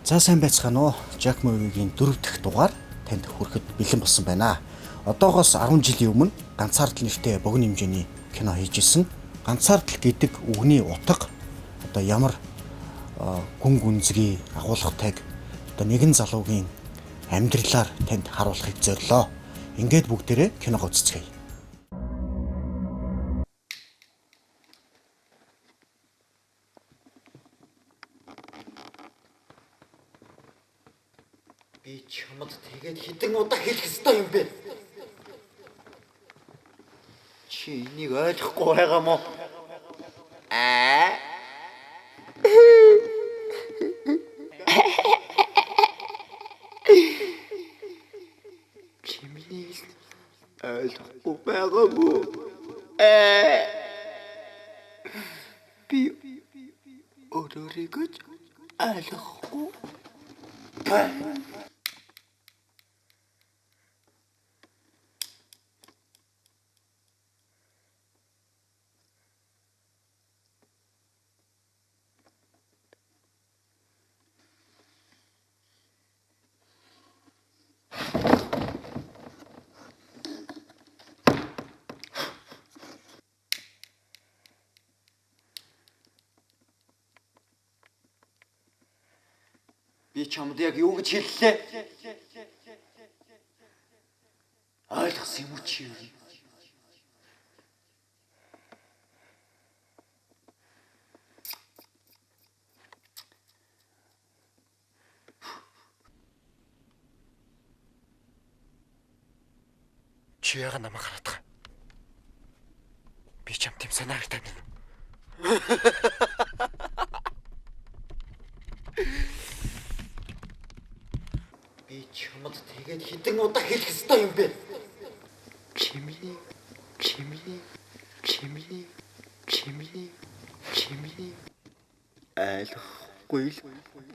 За сайн байцгаана уу. Jack Movie-гийн 4 дахь дугаар танд хүрэхэд бэлэн болсон байна. Одоогоос 10 жилийн өмнө ганцаардл нэртэй богино хэмжээний кино хийж исэн. Ганцаардл гэдэг үгний утга одоо ямар гүн гүнзгий агуулгатайг одоо нэгэн залуугийн амьдралаар танд харуулахыг зорилоо. Ингээд бүгдээрээ киног үзцгээе. Би чамд тэгээд хэдэн удаа хэлэх ёстой юм бэ? Чи энийг ойлгохгүй байгаа мó? Чимээс ойлгохгүй байгаа мó? Би өөрийгөө ойлгохгүй байна. Би чамд яг юу гэж хэллээ? Ойлгосон юм уу чи? Чи яагаад намайг хараад байгаа? Би чам тийм санаатай байна. Би чамд тэгээд хэдэн удаа хэлэх ёстой юм бэ? Чими ойлгохгүй л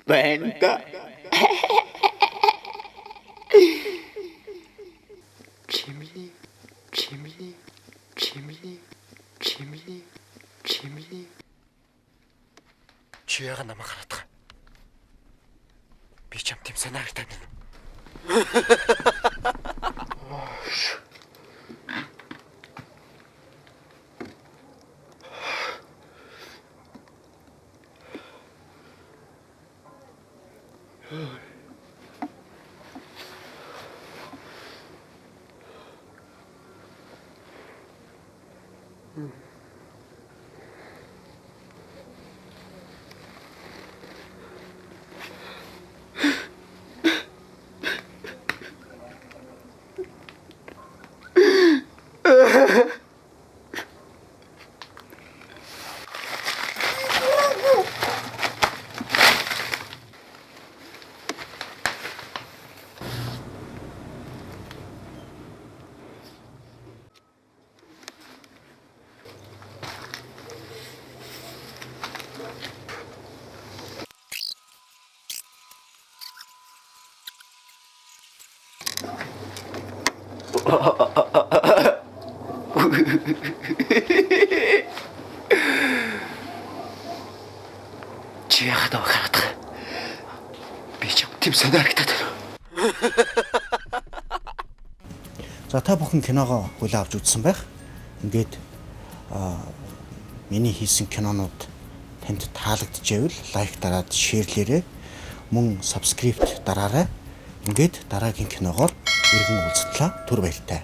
байна да. Чи яагаад намайг хараад байгаа? Би чам тийм санаатай байна. Чи яагаад намайг хараад байгаа? Би чамд тийм санаатай байна. За та бүхэн киногоо хүлээн авч үзсэн байх. Ингээд миний хийсэн кинонууд танд таалагдчихвэл лайк дараад шеэрлээрэй. Мөн сабскрипт дараарай. Ингээд дараагийн киногоор иргэн уулзтлаа. Түр баяртай.